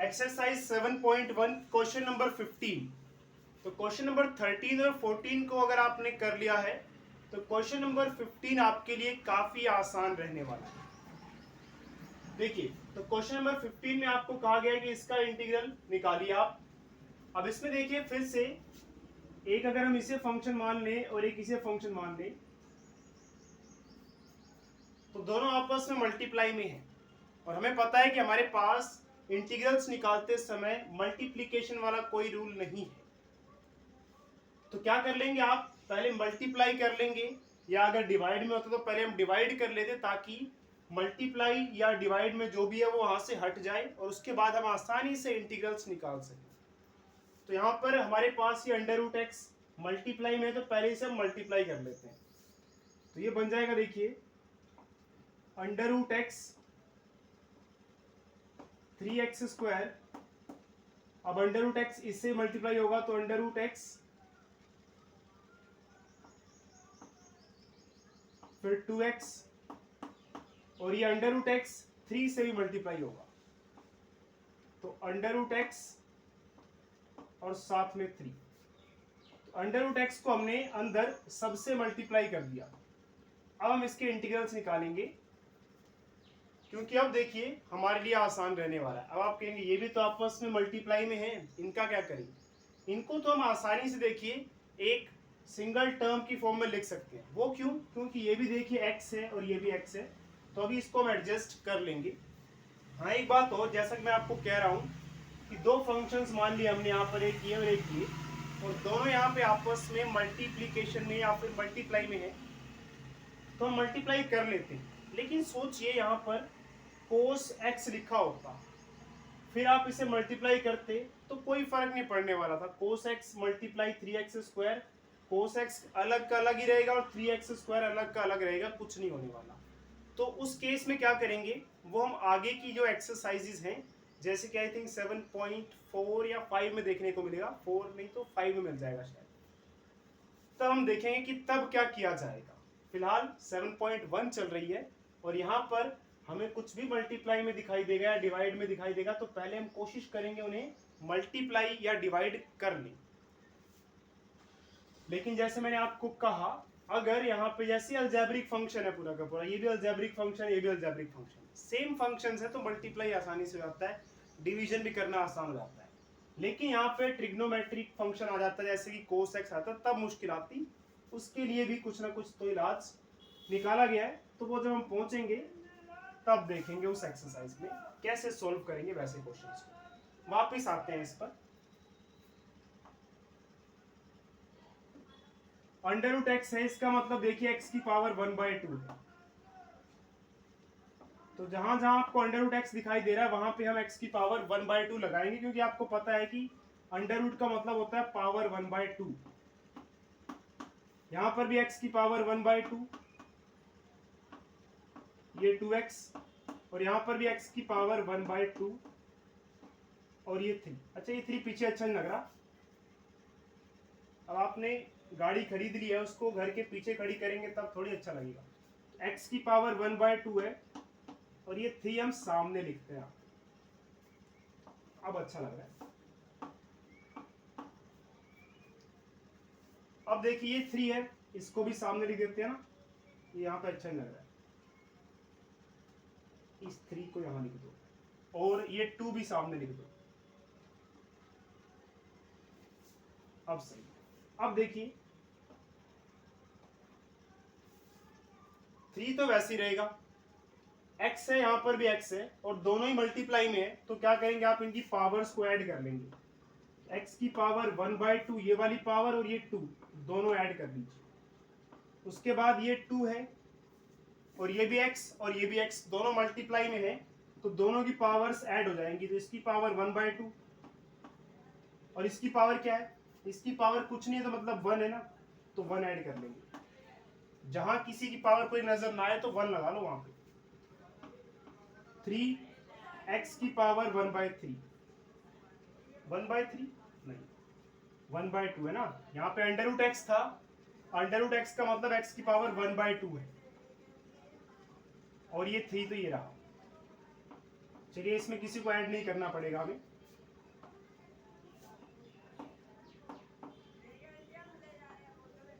Exercise 7.1 question number 15। तो question number 13 और 14 को अगर आपने कर लिया है तो क्वेश्चन नंबर 15 आपके लिए काफी आसान रहने वाला है। देखिए, तो क्वेश्चन नंबर 15 में आपको कहा गया है कि इसका इंटीग्रल निकालिए आप। अब इसमें देखिए फिर से एक अगर हम इसे फंक्शन मान लें और एक इसे फंक्शन मान लें तो दोनों आपस में मल्टीप्लाई में है और हमें पता है कि हमारे पास इंटीग्रल्स निकालते समय मल्टीप्लिकेशन वाला कोई रूल नहीं है। तो क्या कर लेंगे आप, पहले मल्टीप्लाई कर लेंगे, या अगर डिवाइड में होता तो पहले हम डिवाइड कर लेते ताकि मल्टीप्लाई या डिवाइड में जो भी है वो वहां से हट जाए और उसके बाद हम आसानी से इंटीग्रल्स निकाल सकें। तो यहाँ पर हमारे पास ये अंडर रूट एक्स मल्टीप्लाई में है तो पहले इसे हम मल्टीप्लाई कर लेते हैं। तो ये बन जाएगा, देखिए under root x 3x square. अब अंडर रूट एक्स इससे मल्टीप्लाई होगा तो अंडर रूट एक्स, फिर 2x, और ये अंडर रूट एक्स 3 से भी मल्टीप्लाई होगा तो अंडर रूट एक्स और साथ में 3। तो अंडर रूट एक्स को हमने अंदर सबसे मल्टीप्लाई कर दिया। अब हम इसके इंटीग्रल्स निकालेंगे क्योंकि अब देखिए हमारे लिए आसान रहने वाला है। अब आप कहेंगे ये भी तो आपस में मल्टीप्लाई में है, इनका क्या करें। इनको तो हम आसानी से देखिए एक सिंगल टर्म की फॉर्म में लिख सकते हैं। वो क्यों? क्योंकि ये भी देखिए x है और ये भी x है, तो अभी इसको हम एडजस्ट कर लेंगे। हाँ, एक बात और, जैसा कि मैं आपको कह रहा हूँ कि दो फंक्शंस मान लिए हमने यहाँ पर, एक ये और एक ये, और दोनों यहाँ पे आपस में मल्टीप्लीकेशन में या फिर मल्टीप्लाई में है तो हम मल्टीप्लाई कर लेते हैं। लेकिन सोचिए यहाँ पर cos x लिखा होता, फिर आप इसे मल्टीप्लाई करते तो कोई फर्क नहीं पड़ने वाला था। cos x multiply 3x square, cos x अलग का अलग ही रहेगा और 3x स्क्वायर अलग का अलग रहेगा, कुछ नहीं होने वाला। तो उस केस में क्या करेंगे, वो हम आगे की जो एक्सरसाइजेज हैं, जैसे कि आई थिंक 7.4 या 5 में देखने को मिलेगा, 4 नहीं तो 5 में मिल जाएगा शायद, तब हम देखेंगे कि तब क्या किया जाएगा। फिलहाल 7.1 चल रही है और यहाँ पर हमें कुछ भी मल्टीप्लाई में दिखाई देगा या डिवाइड में दिखाई देगा तो पहले हम कोशिश करेंगे उन्हें मल्टीप्लाई या डिवाइड कर लें। लेकिन जैसे मैंने आपको कहा, अगर यहाँ पे जैसे अलजेब्रिक फंक्शन है पूरा का पूरा, ये भी अलजेब्रिक फंक्शन, ये भी अलजेब्रिक फंक्शन, सेम फंक्शंस है तो मल्टीप्लाई आसानी से हो जाता है, डिवीजन भी करना आसान हो जाता है। लेकिन यहाँ पे ट्रिग्नोमेट्रिक फंक्शन आ जाता है, जैसे कि cos x आता, तब मुश्किल आती। उसके लिए भी कुछ ना कुछ तो इलाज निकाला गया है, तो वो जब हम पहुंचेंगे तब देखेंगे उस एक्सरसाइज में कैसे सॉल्व करेंगे वैसे क्वेश्चंस को। वापस आते हैं इस पर। अंडर रूट एक्स है, इसका मतलब देखिए x की पावर 1/2 है। तो जहां जहां आपको अंडर रूट एक्स दिखाई दे रहा है वहां पे हम x की पावर 1/2 लगाएंगे, क्योंकि आपको पता है कि अंडर रूट का मतलब होता है पावर 1/2। यहां पर भी x की पावर 1/2, ये 2x, और यहां पर भी x की पावर 1/2 और ये 3। अच्छा, ये 3 पीछे अच्छा नहीं लग रहा। अब आपने गाड़ी खरीद ली है, उसको घर के पीछे खड़ी करेंगे तब थोड़ी अच्छा लगेगा। x की पावर 1/2 है और ये 3 हम सामने लिखते हैं, अब अच्छा लग रहा है। अब देखिए ये 3 है, इसको भी सामने लिख देते हैं ना, ये यहाँ पे अच्छा नहीं लग रहा है, इस 3 को यहाँ लिख दो, और ये 2 भी सामने लिख दो, अब सही। अब देखिए 3 तो वैसे ही रहेगा, x है, यहाँ पर भी x है और दोनों ही मल्टीप्लाई में है, तो क्या करेंगे आप, इनकी पावर्स को ऐड कर लेंगे। x की पावर 1/2, ये वाली पावर और ये 2 दोनों ऐड कर लीजिए। उसके बाद ये 2 है और ये भी x और ये भी x दोनों मल्टीप्लाई में है, तो दोनों की पावर्स ऐड हो जाएंगी। तो इसकी पावर 1/2 और इसकी पावर क्या है, इसकी पावर कुछ नहीं है तो मतलब 1 है ना, तो 1 ऐड कर लेंगे। जहां किसी की पावर कोई नजर ना आए तो 1 लगा लो वहां पे। 3x की पावर 1/3, 1/3 नहीं 1/2 है ना, यहाँ पे अंडर रूट एक्स था, अंडर रूट एक्स का मतलब x की पावर 1/2 है और ये 3 तो ये रहा। चलिए इसमें किसी को ऐड नहीं करना पड़ेगा हमें,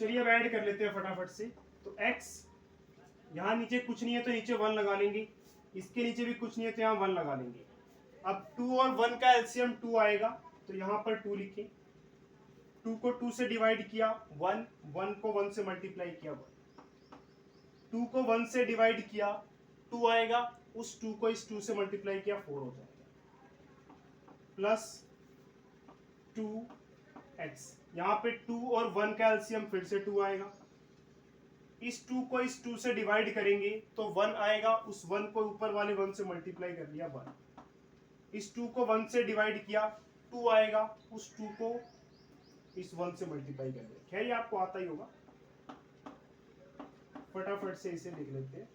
चलिए अब ऐड कर लेते हैं फटाफट से। तो x यहाँ नीचे कुछ नहीं है तो नीचे 1 लगा लेंगे, इसके नीचे भी कुछ नहीं है तो यहाँ 1 लगा लेंगे। अब 2 और 1 का एलसीएम 2 आएगा, तो यहाँ पर 2 लिखें। 2 को 2 से डिवाइड किया 1, 1 को 1 से मल्टीप्लाई किया 1, 2 को 1 से डिवाइड किया 2 आएगा, उस 2 को इस 2 से मल्टीप्लाई किया 4 हो जाएगा, प्लस 2x। यहाँ पे 2 और 1 का एलसीएम फिर से 2 आएगा, इस 2 को इस 2 से डिवाइड करेंगे तो 1 आएगा, उस 1 को ऊपर वाले 1 से मल्टीप्लाई कर लिया 1, इस 2 को 1 से डिवाइड किया 2 आएगा, उस 2 को इस 1 से मल्टीप्लाई कर लिया। खैर ये आपको आता ही होगा, फटाफट से इसे लिख लेते हैं।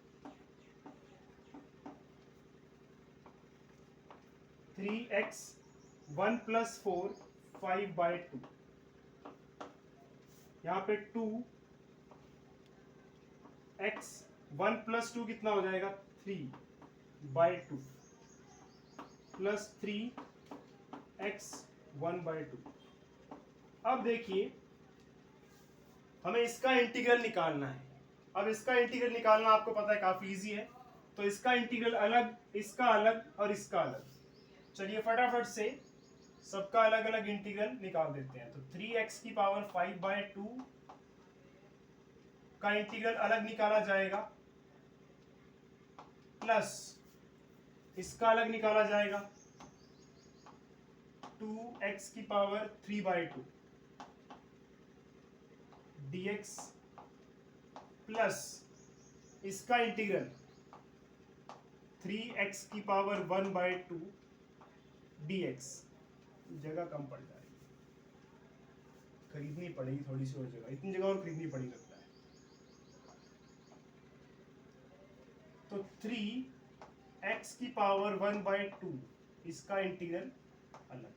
3x 1 + 4 5/2, यहाँ पे 2x 1 + 2 कितना हो जाएगा 3/2 प्लस 3x 1/2। अब देखिए हमें इसका इंटीग्रल निकालना है। अब इसका इंटीग्रल निकालना आपको पता है काफी इजी है, तो इसका इंटीग्रल अलग, इसका अलग और इसका अलग। चलिए फटाफट से सबका अलग अलग इंटीग्रल निकाल देते हैं। तो 3x की पावर 5/2 का इंटीग्रल अलग निकाला जाएगा, प्लस इसका अलग निकाला जाएगा 2x की पावर 3/2 dx, प्लस इसका इंटीग्रल 3x की पावर 1/2 dx। जगह कम पड़ जाएगी, खरीदनी पड़ेगी थोड़ी सी और जगह, इतनी जगह और खरीदनी पड़ी लगता है। तो 3x की पावर 1/2 इसका इंटीग्रल अलग।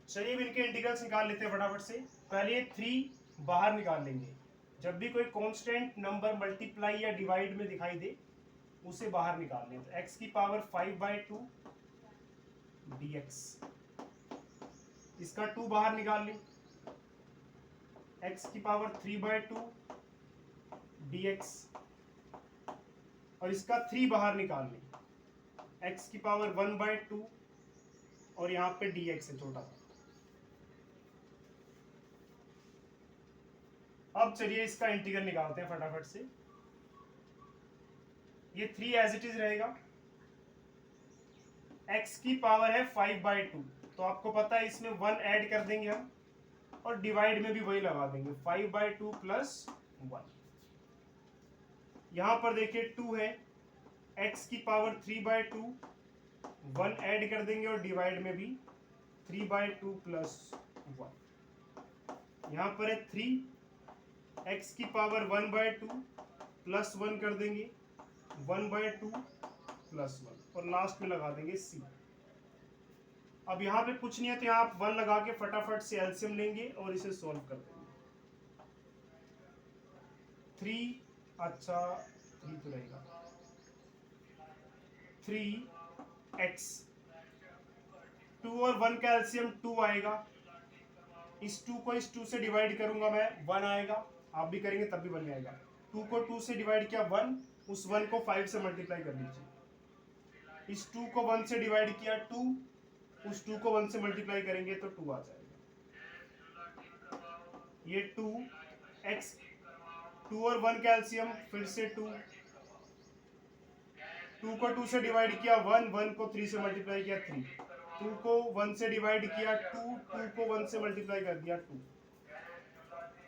चलिए अब इनके इंटीग्रल्स निकाल लेते हैं फटाफट से। पहले ये 3 बाहर निकाल लेंगे, जब भी कोई कांस्टेंट नंबर मल्टीप्लाई या डिवाइड में दिखाई दे उसे बाहर निकाल लें। तो x की पावर 5/2 dx, इसका 2 बाहर निकाल लें, x की पावर 3/2 dx, और इसका 3 बाहर निकाल लें, x की पावर 1/2 और यहाँ पे dx है छोटा सा। अब चलिए इसका इंटीग्रल निकालते हैं फटाफट से। ये 3 एज इट इज रहेगा, x की पावर है 5/2, तो आपको पता है इसमें 1 ऐड कर देंगे हम, और डिवाइड में भी वही लगा देंगे 5/2 प्लस 1। यहां पर देखिए 2 है, x की पावर 3/2, 1 ऐड कर देंगे और डिवाइड में भी 3/2 प्लस 1। यहां पर है 3, x की पावर 1/2 प्लस 1 कर देंगे 1/2 प्लस 1, और लास्ट में लगा देंगे c। अब यहाँ पे कुछ नहीं है तो यहाँ आप 1 लगा के फटाफट से एलसीएम लेंगे और इसे सॉल्व कर देंगे। 3, अच्छा 3 तो रहेगा, 3x 2 और 1 का एलसीएम 2 आएगा, इस 2 को इस 2 से डिवाइड करूंगा मैं 1 आएगा, आप भी करेंगे तब भी 1 आएगा। 2 को 2 से डिवाइड किया 1, उस 1 को 5 से मल्टीप्लाई कर लीजिए, इस 2 को 1 से डिवाइड किया 2, उस 2 को 1 से मल्टीप्लाई करेंगे तो 2 आ जाएगा। ये 2x 2 और 1 का एलसीएम फिर से 2, 2 को 2 से डिवाइड किया 1, 1 को 3 से मल्टीप्लाई किया 3, 2 को 1 से डिवाइड किया 2, 2 को 1 से मल्टीप्लाई कर दिया 2।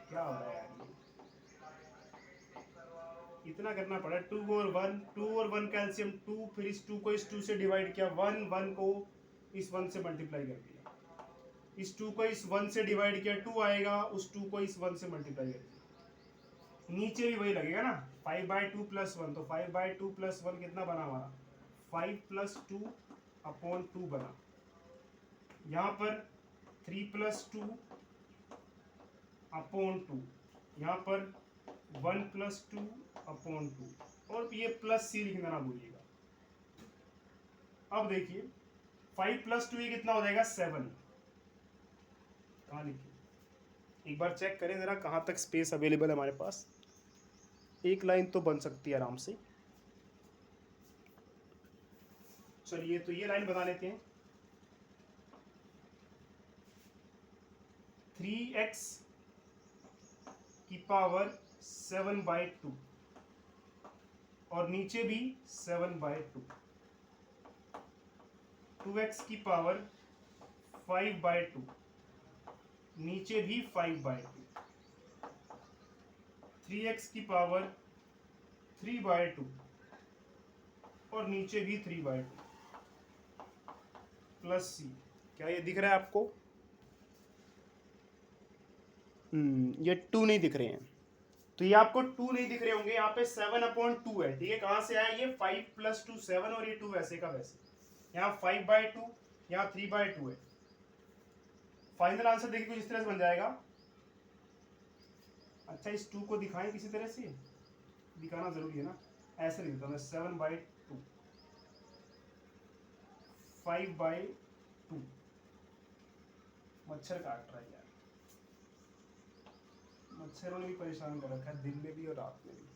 क्या हो रहा है यार, इतना करना पड़ा। 2 और 1, 2 और 1 का एलसीएम 2, फिर इस 2 को इस 2 से डिवाइड किया 1, 1 को इस 1 से मल्टीप्लाई कर दिया, इस 2 को इस 1 से डिवाइड किया 2 आएगा, उस 2 को इस 1 से मल्टीप्लाई कर दिया। नीचे भी वही लगेगा ना, 5/2 प्लस 1, तो 5/2 प्लस 1 कितना बना हमारा 5 + 2/2 बना। यहाँ पर 3 + 2/2, यहाँ पर 1 + 2/2, और ये प्लस c लिखना ना भूलिएगा। अब देखिए 5 + 2 ये कितना हो जाएगा 7, कहाँ लिखिए एक बार चेक करें ज़रा कहाँ तक स्पेस अवेलेबल है हमारे पास। एक लाइन तो बन सकती है आराम से। चलिए तो ये लाइन बना लेते हैं। 3x की पावर 7/2 और नीचे भी 7/2, 2x की पावर 5/2, नीचे भी 5/2, 3x की पावर 3/2 और नीचे भी 3/2 प्लस c। क्या ये दिख रहा है आपको? ये 2 नहीं दिख रहे हैं, तो ये आपको 2 नहीं दिख रहे होंगे। यहाँ पे 7/2 है, ठीक है। कहाँ से आया ये? 5 + 2 7 और ये 2 वैसे का वैसे। यहाँ 5/2, यहाँ 3/2 है। फाइनल आंसर देखिए कुछ इस तरह से बन जाएगा। अच्छा, इस 2 को दिखाएं किसी तरह से, दिखाना जरूरी है ना। ऐसे लिखता हूँ मैं 7/2, 5/2। मच्छर काट रहा है यार, मच्छरों ने भी परेशान कर रखा है, दिन में भी और रात में भी।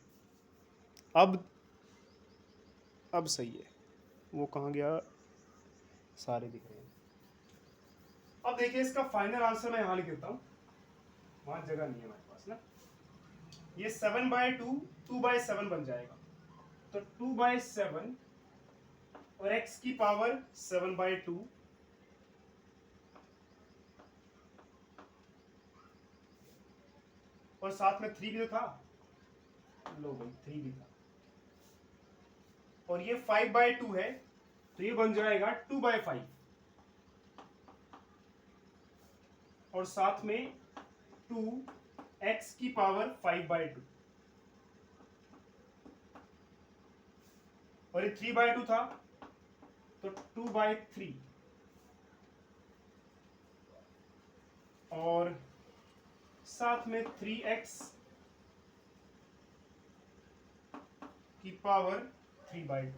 अब सही है। वो कहाँ गया? सारे दिख रहे हैं। अब देखिए इसका फाइनल आंसर मैं यहाँ लिख देता हूँ, वहां जगह नहीं है हमारे पास ना। ये 7/2 2/7 बन जाएगा, तो 2/7 और x की पावर 7/2 और साथ में 3 भी तो था। लो भाई 3 भी था, और ये 5/2 है, तो ये बन जाएगा 2/5 और साथ में 2x की पावर 5/2 और ये 3/2 था, तो 2/3 और साथ में 3x की पावर 3/2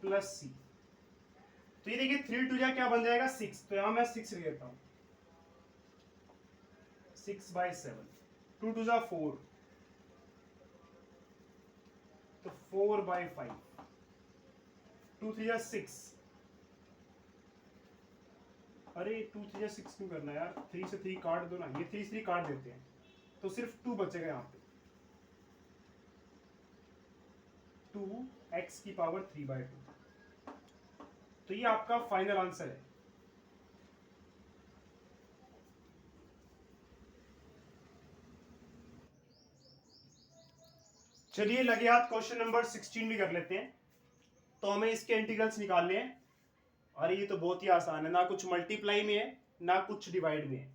प्लस c। तो ये देखिए 3 2 क्या बन जाएगा 6, तो यहां मैं 6 लिख देता हूं। 6/7, 2 2 4, तो 4/5, 2 3 6। अरे 2 3 6 क्यों करना यार, 3 से 3 काट दो ना, ये 3 3 काट देते हैं, तो सिर्फ 2 बचेगा यहाँ पे। 2x की पावर 3/2, तो ये आपका फाइनल आंसर है। चलिए लगे हाथ क्वेश्चन नंबर 16 भी कर लेते हैं। तो हमें इसके इंटीग्रल्स निकालने हैं। अरे ये तो बहुत ही आसान है, ना कुछ मल्टीप्लाई में है ना कुछ डिवाइड में है।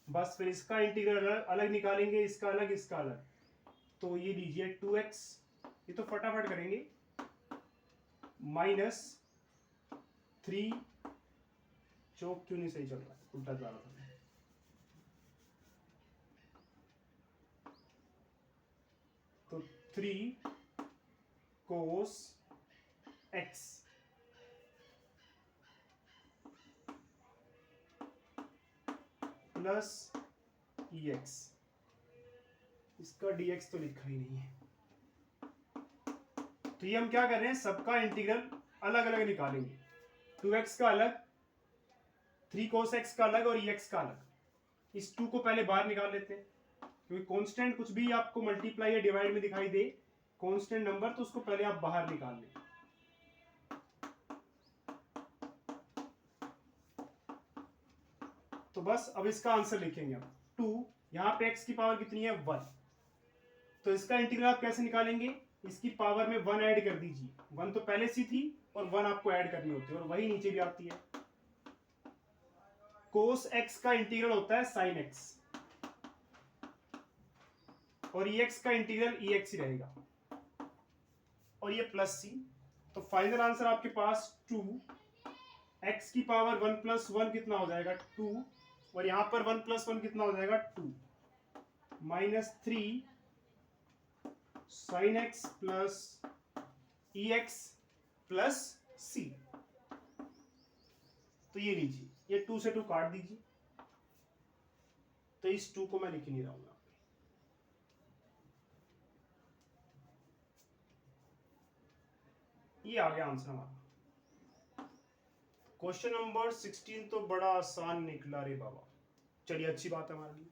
बस फिर इसका इंटीग्रल अलग निकालेंगे, इसका अलग, इसका अलग। तो ये लीजिए 2x, ये तो फटाफट करेंगे, -3, चौक क्यों नहीं सही चल रहा है, उल्टा जा रहा था। तो 3 cos x प्लस ex, इसका dx तो लिखा ही नहीं है। तो ये हम क्या कर रहे हैं, सबका इंटीग्रल अलग अलग निकालेंगे। 2x का अलग, 3 cos x का अलग और ex का अलग। इस 2 को पहले बाहर निकाल लेते हैं, क्योंकि कांस्टेंट कुछ भी आपको मल्टीप्लाई या डिवाइड में दिखाई दे, कांस्टेंट नंबर, तो उसको पहले आप बाहर निकाल लें। तो बस अब इसका आंसर लिखेंगे हम। 2, यहां पे x की पावर कितनी है 1, तो इसका इंटीग्रल आप कैसे निकालेंगे, इसकी पावर में 1 ऐड कर दीजिए। 1 तो पहले से थी और 1 आपको ऐड करनी होती है, और वही नीचे भी आती है। cos x का इंटीग्रल होता है sin x, और ex का इंटीग्रल ex ही रहेगा, और ये प्लस c। तो फाइनल आंसर आपके पास 2, x की पावर 1 + 1 कितना हो जाएगा 2, और यहां पर 1 + 1 कितना हो जाएगा 2, -3 sin x plus ex plus c। तो ये लीजिए, ये 2 से 2 काट दीजिए, तो इस 2 को मैं लिख नहीं रहा हूं यहाँ पे। ये आ गया आंसर हमारा। क्वेश्चन नंबर 16 तो बड़ा आसान निकला रे बाबा। चलिए अच्छी बात है हमारे लिए।